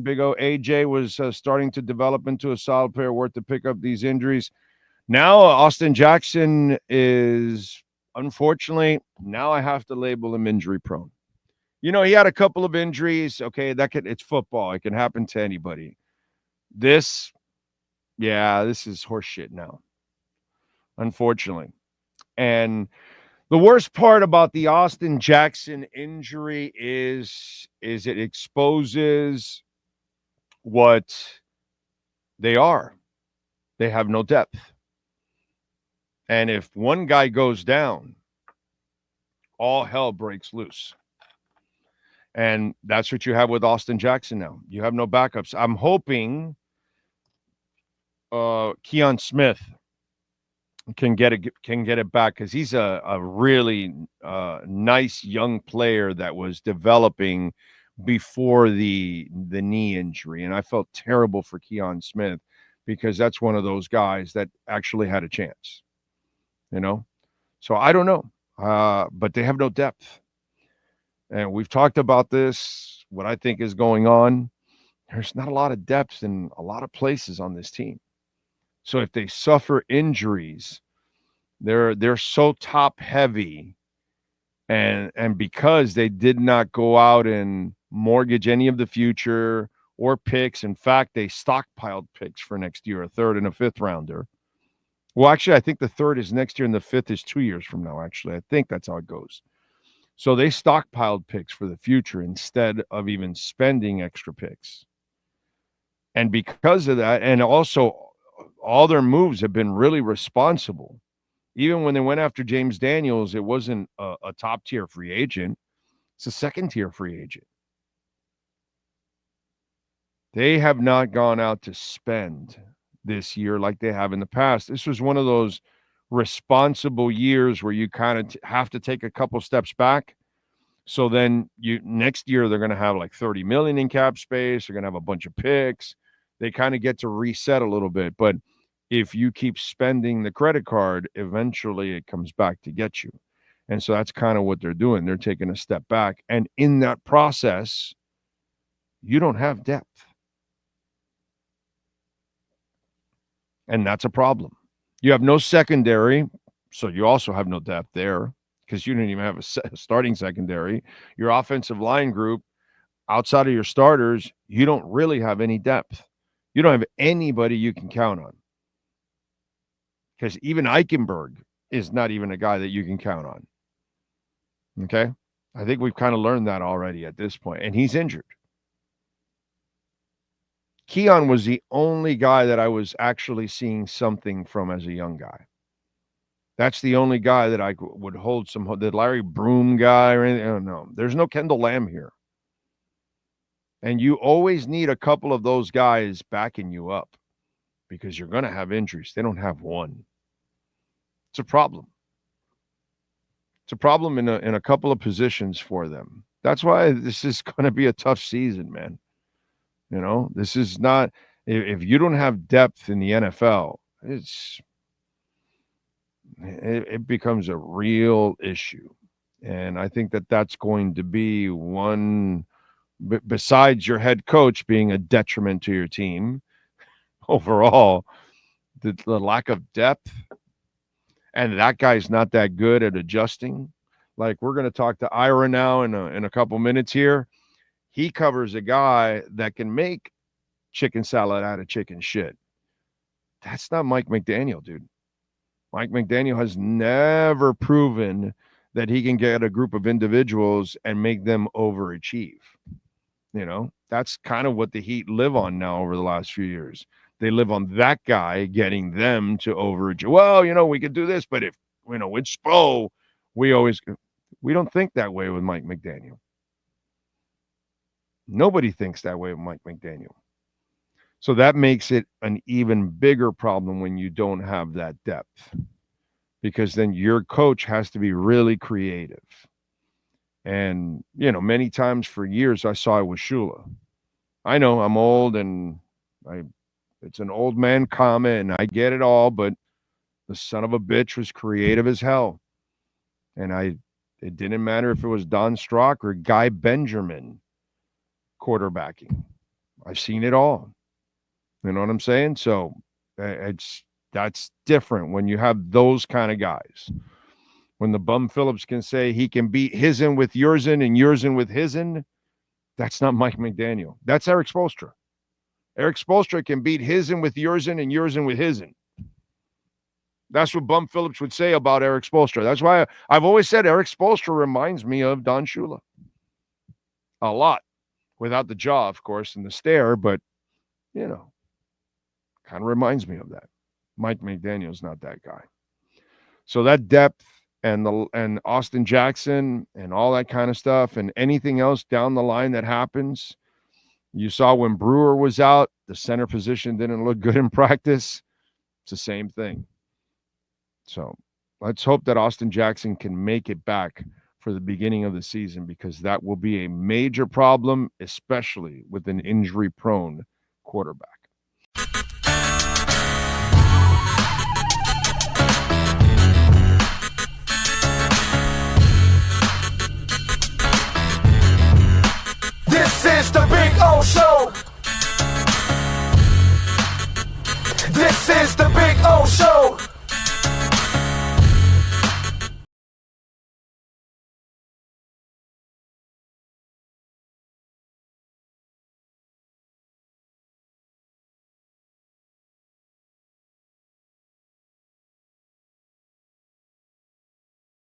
Big O AJ was starting to develop into a solid player worth to pick up these injuries. Now, Austin Jackson is, unfortunately, now I have to label him injury prone. You know, he had a couple of injuries. Okay, it's football. It can happen to anybody. This, yeah, this is horseshit now, unfortunately. And the worst part about the Austin Jackson injury is it exposes what they are. They have no depth. And if one guy goes down, all hell breaks loose. And that's what you have with Austin Jackson now. You have no backups. I'm hoping Keon Smith can get it back because he's a really nice young player that was developing before the knee injury, and I felt terrible for Keon Smith because that's one of those guys that actually had a chance, you know. So I don't know, but they have no depth, and we've talked about this. What I think is going on, there's not a lot of depth in a lot of places on this team. So if they suffer injuries, they're so top heavy, and because they did not go out and mortgage any of the future or picks. In fact, they stockpiled picks for next year, a third and a fifth rounder. Well, actually, I think the third is next year and the fifth is 2 years from now. Actually, I think that's how it goes. So they stockpiled picks for the future instead of even spending extra picks. And because of that, and also all their moves have been really responsible. Even when they went after James Daniels, it wasn't a top tier free agent. It's a second tier free agent. They have not gone out to spend this year like they have in the past. This was one of those responsible years where you kind of have to take a couple steps back. So then you next year they're going to have like 30 million in cap space. They're going to have a bunch of picks. They kind of get to reset a little bit, but if you keep spending the credit card, eventually it comes back to get you. And so that's kind of what they're doing. They're taking a step back. And in that process, you don't have depth. And that's a problem. You have no secondary, so you also have no depth there because you didn't even have a starting secondary. Your offensive line group, outside of your starters, you don't really have any depth. You don't have anybody you can count on. Because even Eichenberg is not even a guy that you can count on. Okay? I think we've kind of learned that already at this point, and he's injured. Keon was the only guy that I was actually seeing something from as a young guy. That's the only guy that I would hold some, the Larry Broom guy or anything. Oh, no, there's no Kendall Lamb here. And you always need a couple of those guys backing you up because you're going to have injuries. They don't have one. It's a problem. It's a problem in a couple of positions for them. That's why this is going to be a tough season, man. You know, this is not, if you don't have depth in the NFL, it becomes a real issue. And I think that that's going to be one, besides your head coach being a detriment to your team overall, the lack of depth. And that guy's not that good at adjusting. Like we're going to talk to Ira now in a couple minutes here. He covers a guy that can make chicken salad out of chicken shit. That's not Mike McDaniel, dude. Mike McDaniel has never proven that he can get a group of individuals and make them overachieve. You know, that's kind of what the Heat live on now over the last few years. They live on that guy getting them to overachieve. Well, you know, we could do this, but if, you know, with Spo, we don't think that way with Mike McDaniel. Nobody thinks that way with Mike McDaniel. So that makes it an even bigger problem when you don't have that depth, because then your coach has to be really creative. And, you know, many times for years I saw it with Shula. I know I'm old and it's an old man comment and I get it all, but the son of a bitch was creative as hell. And it didn't matter if it was Don Strock or Guy Benjamin quarterbacking. I've seen it all. You know what I'm saying? So that's different when you have those kind of guys. When the Bum Phillips can say he can beat hisin with yoursin and yoursin with hisin, that's not Mike McDaniel. That's Eric Spoelstra. Eric Spoelstra can beat hisin with yoursin and yoursin with hisin. That's what Bum Phillips would say about Eric Spoelstra. That's why I've always said Eric Spoelstra reminds me of Don Shula. A lot. Without the jaw, of course, and the stare, but, kind of reminds me of that. Mike McDaniel's not that guy. So that depth and Austin Jackson and all that kind of stuff and anything else down the line that happens. You saw when Brewer was out, the center position didn't look good in practice. It's the same thing. So let's hope that Austin Jackson can make it back for the beginning of the season, because that will be a major problem, especially with an injury-prone quarterback. This is the